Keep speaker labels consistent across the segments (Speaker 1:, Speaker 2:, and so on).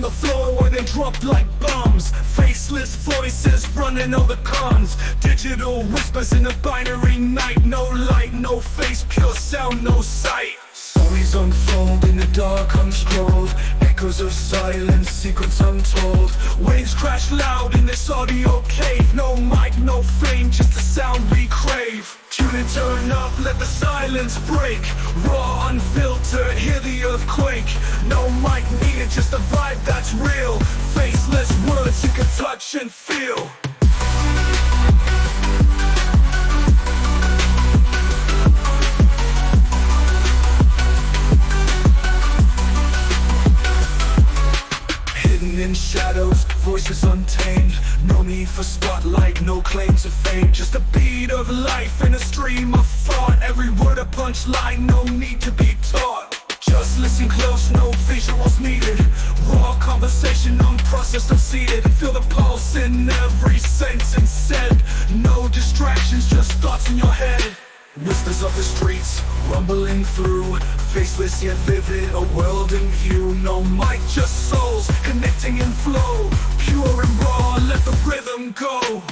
Speaker 1: the floor where they drop like bombs. Faceless voices running all the cons. Digital whispers in a binary night. No light, no face, pure sound, no sight. Stories unfold in the dark unscrolled. Echoes of silence, secrets untold. Waves crash loud in this audio cave. No mic, no fame, just the sound we crave. Tune and turn up, let the silence break. Raw, unfiltered, hear the earthquake. No mic needed, just a vibe that's real. Faceless words you can touch and feel. In shadows, voices untamed. No need for spotlight, no claim to fame. Just a beat of life in a stream of thought. Every word a punchline, no need to be taught. Just listen close, no visuals needed. Raw conversation, unprocessed, unseated. Feel the pulse in every sentence said. No distractions, just thoughts in your head. Whispers of the streets, rumbling through. Faceless yet vivid, a world in view. No mic, just souls, connecting in flow. Pure and raw, let the rhythm go.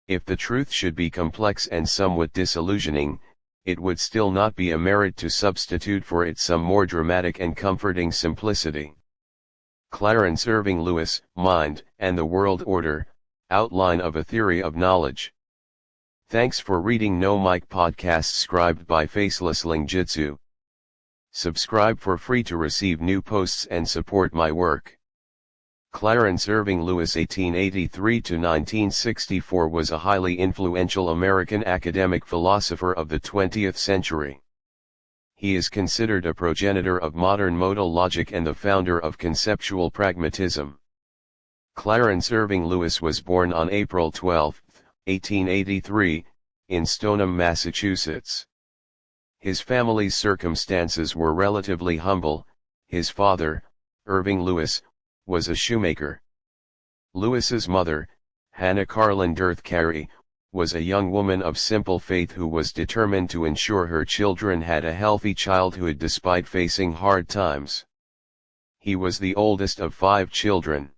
Speaker 2: If the truth should be complex and somewhat disillusioning, it would still not be a merit to substitute for it some more dramatic and comforting simplicity. Clarence Irving Lewis, Mind and the World Order, Outline of a Theory of Knowledge. Thanks for reading No Mic Podcast Scribed by Facelesslingjutsu. Subscribe for free to receive new posts and support my work. Clarence Irving Lewis 1883–1964 was a highly influential American academic philosopher of the 20th century. He is considered a progenitor of modern modal logic and the founder of conceptual pragmatism. Clarence Irving Lewis was born on April 12, 1883, in Stoneham, Massachusetts. His family's circumstances were relatively humble. His father, Irving Lewis, was a shoemaker. Lewis's mother, Hannah Carlin Dirth Carey, was a young woman of simple faith who was determined to ensure her children had a healthy childhood despite facing hard times. He was the oldest of 5 children.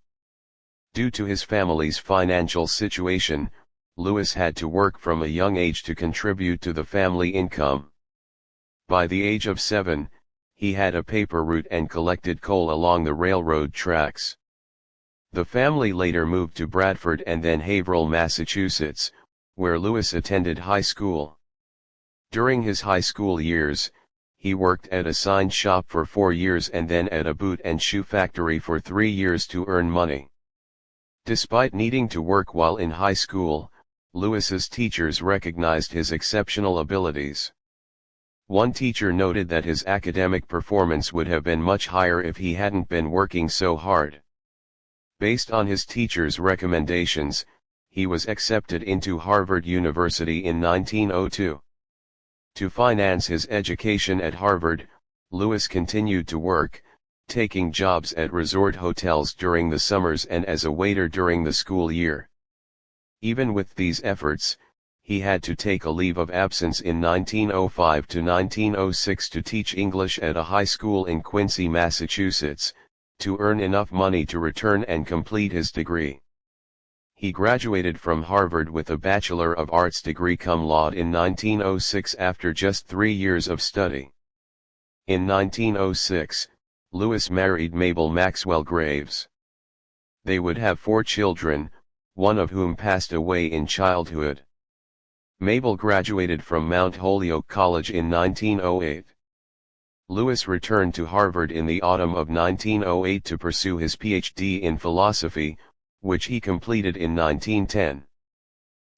Speaker 2: Due to his family's financial situation, Lewis had to work from a young age to contribute to the family income. By the age of 7, he had a paper route and collected coal along the railroad tracks. The family later moved to Bradford and then Haverhill, Massachusetts, where Lewis attended high school. During his high school years, he worked at a sign shop for 4 years and then at a boot and shoe factory for 3 years to earn money. Despite needing to work while in high school, Lewis's teachers recognized his exceptional abilities. One teacher noted that his academic performance would have been much higher if he hadn't been working so hard. Based on his teacher's recommendations, he was accepted into Harvard University in 1902. To finance his education at Harvard, Lewis continued to work, taking jobs at resort hotels during the summers and as a waiter during the school year. Even with these efforts, he had to take a leave of absence in 1905 to 1906 to teach English at a high school in Quincy, Massachusetts, to earn enough money to return and complete his degree. He graduated from Harvard with a Bachelor of Arts degree cum laude in 1906 after just 3 years of study. In 1906, Lewis married Mabel Maxwell Graves. They would have 4 children, one of whom passed away in childhood. Mabel graduated from Mount Holyoke College in 1908. Lewis returned to Harvard in the autumn of 1908 to pursue his Ph.D. in philosophy, which he completed in 1910.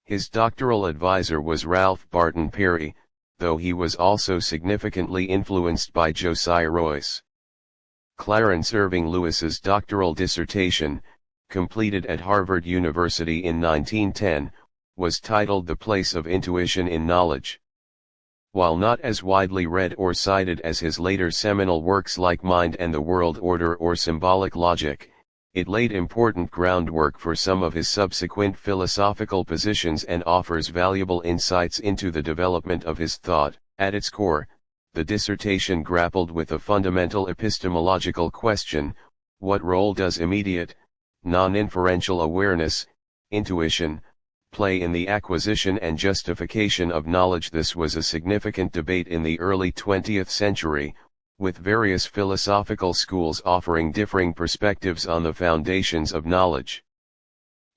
Speaker 2: His doctoral advisor was Ralph Barton Perry, though he was also significantly influenced by Josiah Royce. Clarence Irving Lewis's doctoral dissertation, completed at Harvard University in 1910, was titled The Place of Intuition in Knowledge. While not as widely read or cited as his later seminal works like Mind and the World Order or Symbolic Logic, it laid important groundwork for some of his subsequent philosophical positions and offers valuable insights into the development of his thought. At its core, the dissertation grappled with a fundamental epistemological question: what role does immediate, non-inferential awareness, intuition, play in the acquisition and justification of knowledge? This was a significant debate in the early 20th century, with various philosophical schools offering differing perspectives on the foundations of knowledge.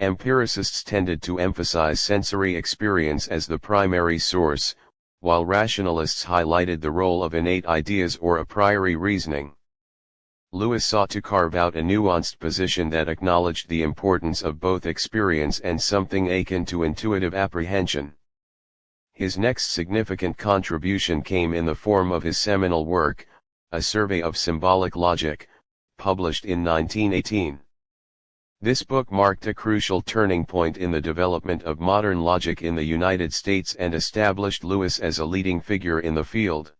Speaker 2: Empiricists tended to emphasize sensory experience as the primary source, while rationalists highlighted the role of innate ideas or a priori reasoning. Lewis sought to carve out a nuanced position that acknowledged the importance of both experience and something akin to intuitive apprehension. His next significant contribution came in the form of his seminal work, A Survey of Symbolic Logic, published in 1918. This book marked a crucial turning point in the development of modern logic in the United States and established Lewis as a leading figure in the field.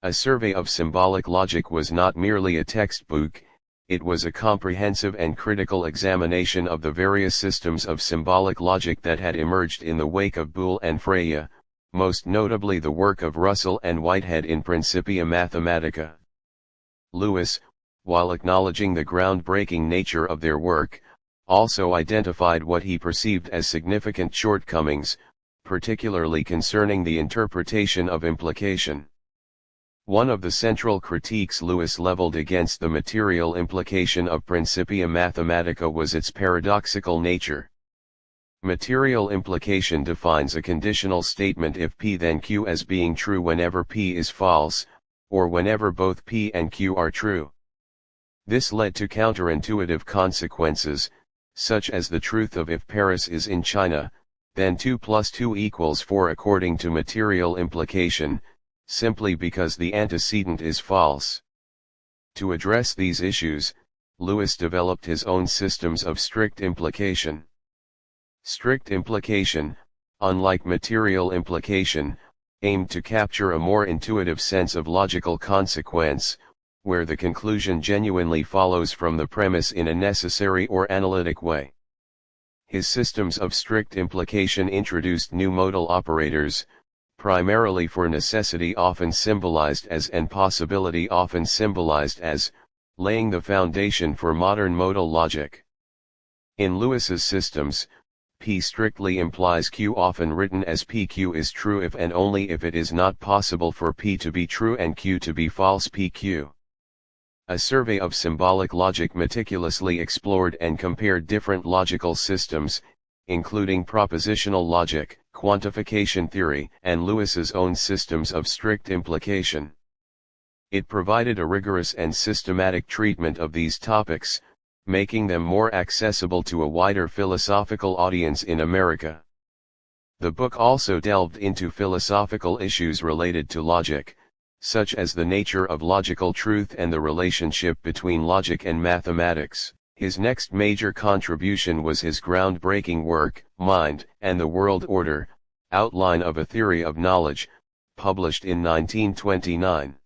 Speaker 2: A Survey of Symbolic Logic was not merely a textbook, it was a comprehensive and critical examination of the various systems of symbolic logic that had emerged in the wake of Boole and Frege, most notably the work of Russell and Whitehead in Principia Mathematica. Lewis, while acknowledging the groundbreaking nature of their work, also identified what he perceived as significant shortcomings, particularly concerning the interpretation of implication. One of the central critiques Lewis leveled against the material implication of Principia Mathematica was its paradoxical nature. Material implication defines a conditional statement if P then Q as being true whenever P is false, or whenever both P and Q are true. This led to counterintuitive consequences, such as the truth of if Paris is in China, then 2 + 2 = 4 according to material implication, simply because the antecedent is false. To address these issues, Lewis developed his own systems of strict implication. Strict implication, unlike material implication, aimed to capture a more intuitive sense of logical consequence, where the conclusion genuinely follows from the premise in a necessary or analytic way. His systems of strict implication introduced new modal operators, primarily for necessity often symbolized as and possibility often symbolized as, laying the foundation for modern modal logic. In Lewis's systems, P strictly implies Q, often written as PQ is true if and only if it is not possible for P to be true and Q to be false. PQ. A Survey of Symbolic Logic meticulously explored and compared different logical systems, including propositional logic, quantification theory, and Lewis's own systems of strict implication. It provided a rigorous and systematic treatment of these topics, making them more accessible to a wider philosophical audience in America. The book also delved into philosophical issues related to logic, such as the nature of logical truth and the relationship between logic and mathematics. His next major contribution was his groundbreaking work, Mind and the World Order, Outline of a Theory of Knowledge, published in 1929.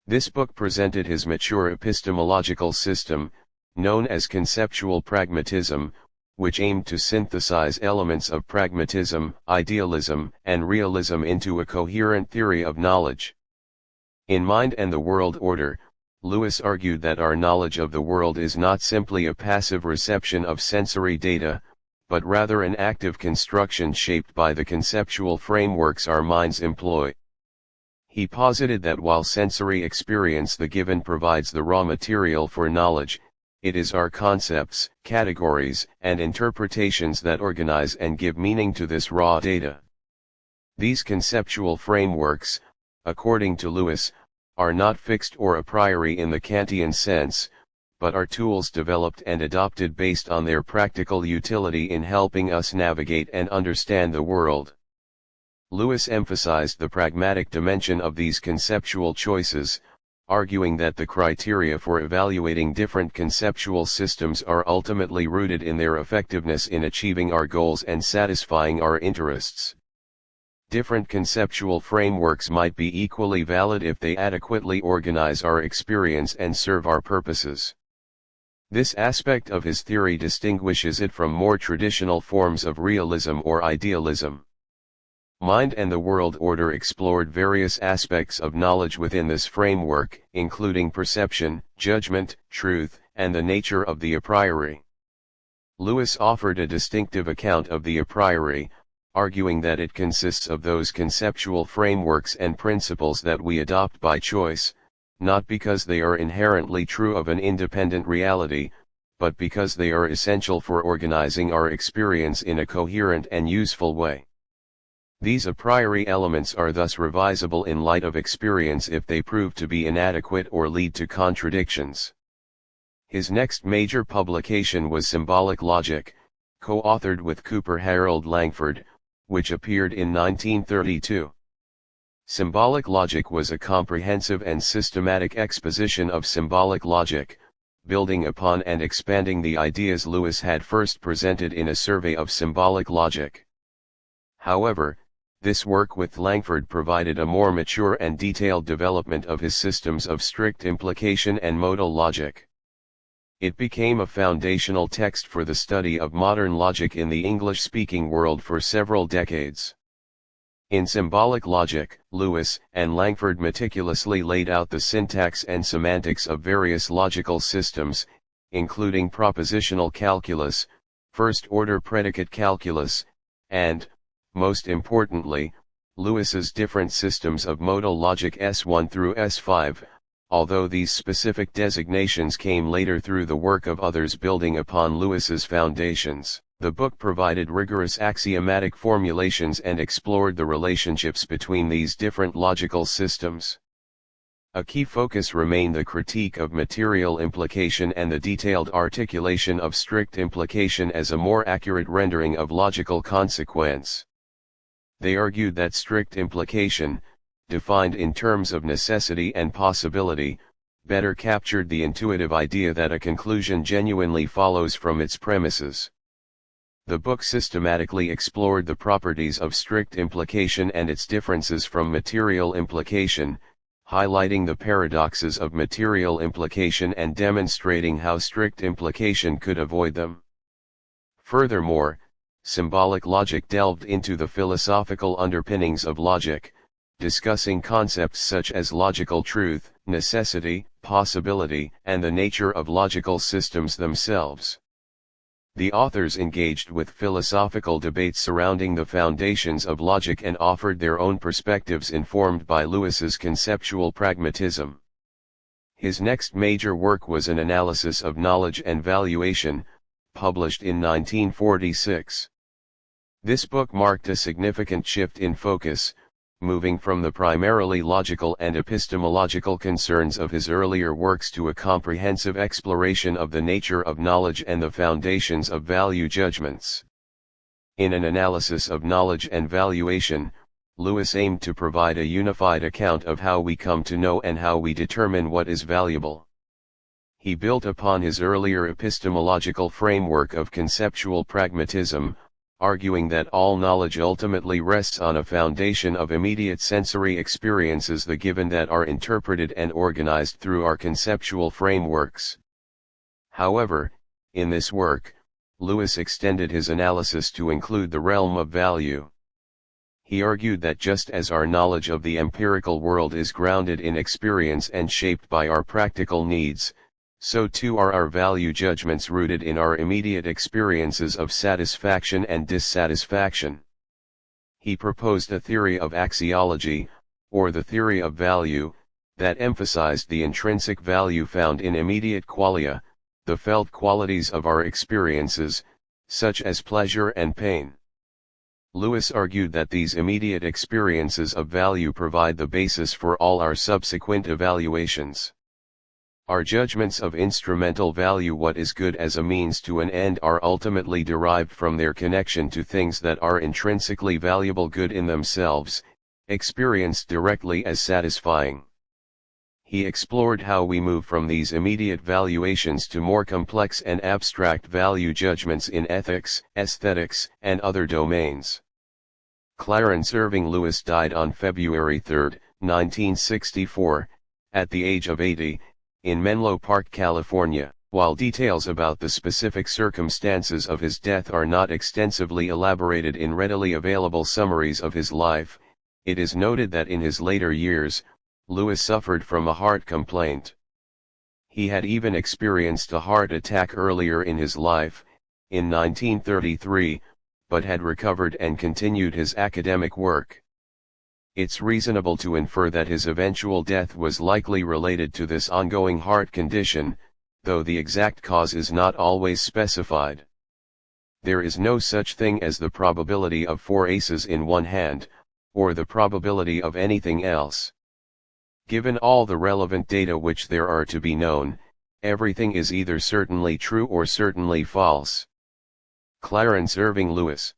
Speaker 2: This book presented his mature epistemological system, known as conceptual pragmatism, which aimed to synthesize elements of pragmatism, idealism, and realism into a coherent theory of knowledge. In Mind and the World Order, Lewis argued that our knowledge of the world is not simply a passive reception of sensory data, but rather an active construction shaped by the conceptual frameworks our minds employ. He posited that while sensory experience the given provides the raw material for knowledge, it is our concepts, categories, and interpretations that organize and give meaning to this raw data. These conceptual frameworks, according to Lewis, are not fixed or a priori in the Kantian sense, but are tools developed and adopted based on their practical utility in helping us navigate and understand the world. Lewis emphasized the pragmatic dimension of these conceptual choices, arguing that the criteria for evaluating different conceptual systems are ultimately rooted in their effectiveness in achieving our goals and satisfying our interests. Different conceptual frameworks might be equally valid if they adequately organize our experience and serve our purposes. This aspect of his theory distinguishes it from more traditional forms of realism or idealism. Mind and the World Order explored various aspects of knowledge within this framework, including perception, judgment, truth, and the nature of the a priori. Lewis offered a distinctive account of the a priori, arguing that it consists of those conceptual frameworks and principles that we adopt by choice, not because they are inherently true of an independent reality, but because they are essential for organizing our experience in a coherent and useful way. These a priori elements are thus revisable in light of experience if they prove to be inadequate or lead to contradictions. His next major publication was Symbolic Logic, co-authored with Cooper Harold Langford, which appeared in 1932. Symbolic logic was a comprehensive and systematic exposition of symbolic logic, building upon and expanding the ideas Lewis had first presented in a survey of symbolic logic. However, this work with Langford provided a more mature and detailed development of his systems of strict implication and modal logic. It became a foundational text for the study of modern logic in the English-speaking world for several decades. In Symbolic Logic, Lewis and Langford meticulously laid out the syntax and semantics of various logical systems, including propositional calculus, first-order predicate calculus, and, most importantly, Lewis's different systems of modal logic S1 through S5, although these specific designations came later through the work of others building upon Lewis's foundations. The book provided rigorous axiomatic formulations and explored the relationships between these different logical systems. A key focus remained the critique of material implication and the detailed articulation of strict implication as a more accurate rendering of logical consequence. They argued that strict implication, defined in terms of necessity and possibility, better captured the intuitive idea that a conclusion genuinely follows from its premises. The book systematically explored the properties of strict implication and its differences from material implication, highlighting the paradoxes of material implication and demonstrating how strict implication could avoid them. Furthermore, Symbolic Logic delved into the philosophical underpinnings of logic, discussing concepts such as logical truth, necessity, possibility, and the nature of logical systems themselves. The authors engaged with philosophical debates surrounding the foundations of logic and offered their own perspectives informed by Lewis's conceptual pragmatism. His next major work was an analysis of knowledge and valuation, published in 1946. This book marked a significant shift in focus, moving from the primarily logical and epistemological concerns of his earlier works to a comprehensive exploration of the nature of knowledge and the foundations of value judgments. In an analysis of knowledge and valuation, Lewis aimed to provide a unified account of how we come to know and how we determine what is valuable. He built upon his earlier epistemological framework of conceptual pragmatism, arguing that all knowledge ultimately rests on a foundation of immediate sensory experiences, the given that are interpreted and organized through our conceptual frameworks. However, in this work, Lewis extended his analysis to include the realm of value. He argued that just as our knowledge of the empirical world is grounded in experience and shaped by our practical needs, so too are our value judgments rooted in our immediate experiences of satisfaction and dissatisfaction. He proposed a theory of axiology, or the theory of value, that emphasized the intrinsic value found in immediate qualia, the felt qualities of our experiences, such as pleasure and pain. Lewis argued that these immediate experiences of value provide the basis for all our subsequent evaluations. Our judgments of instrumental value, what is good as a means to an end, are ultimately derived from their connection to things that are intrinsically valuable, good in themselves, experienced directly as satisfying. He explored how we move from these immediate valuations to more complex and abstract value judgments in ethics, aesthetics, and other domains. Clarence Irving Lewis died on February 3, 1964, at the age of 80, in Menlo Park, California. While details about the specific circumstances of his death are not extensively elaborated in readily available summaries of his life, it is noted that in his later years, Lewis suffered from a heart complaint. He had even experienced a heart attack earlier in his life, in 1933, but had recovered and continued his academic work. It's reasonable to infer that his eventual death was likely related to this ongoing heart condition, though the exact cause is not always specified. There is no such thing as the probability of 4 aces in one hand, or the probability of anything else. Given all the relevant data which there are to be known, everything is either certainly true or certainly false. Clarence Irving Lewis.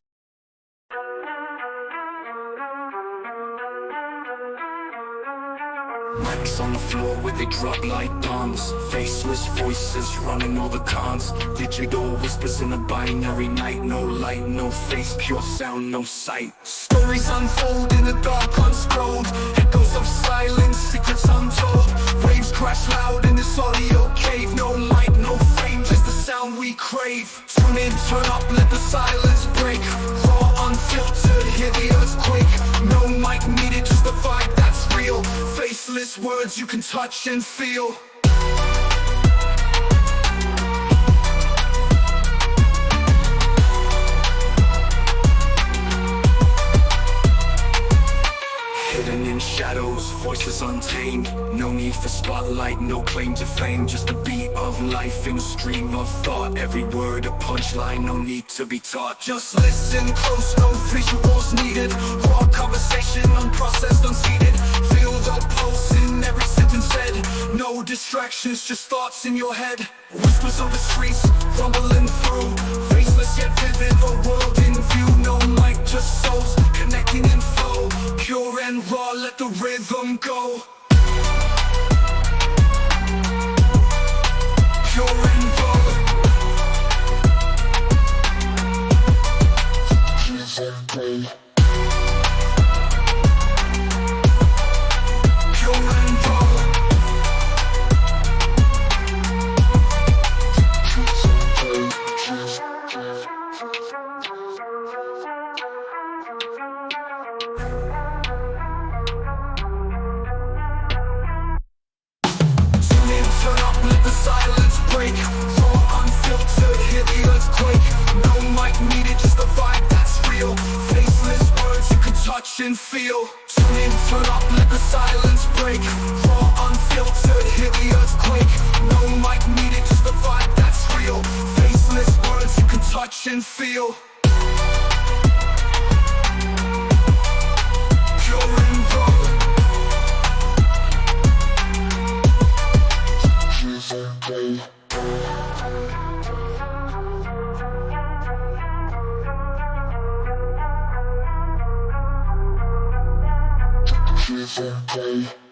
Speaker 1: Mics on the floor where they drop like bombs. Faceless voices running all the cons. Digital whispers in a binary night. No light, no face, pure sound, no sight. Stories unfold in the dark unscrolled. Echoes of silence, secrets untold. Waves crash loud in this audio cave. No light, no fame, just the sound we crave. Tune in, turn up, let the silence break. Raw, unfiltered, hear the earthquake. No mic needed, just the vibe that's real. Faceless words you can touch and feel. Hidden in shadows, voices untamed. No need for spotlight, no claim to fame. Just the beat of life in a stream of thought. Every word a punchline, no need to be taught. Just listen close, no visuals needed. Raw conversation, unprocessed, unseated. Feel the pulse in every sentence said. No distractions, just thoughts in your head. Whispers of the streets, rumbling through. Faceless yet vivid, a world in view. No mic, just souls, connecting in flow. Pure and raw, let the rhythm go. Pure and raw. Pure and raw. Silence break, raw, unfiltered, hear the earthquake. No mic needed, just the vibe that's real. Faceless words you can touch and feel. Tune in, turn up, let the silence break. Raw, unfiltered, hear the earthquake. No mic needed, just the vibe that's real. Faceless words you can touch and feel. Pure and raw.
Speaker 3: Okay.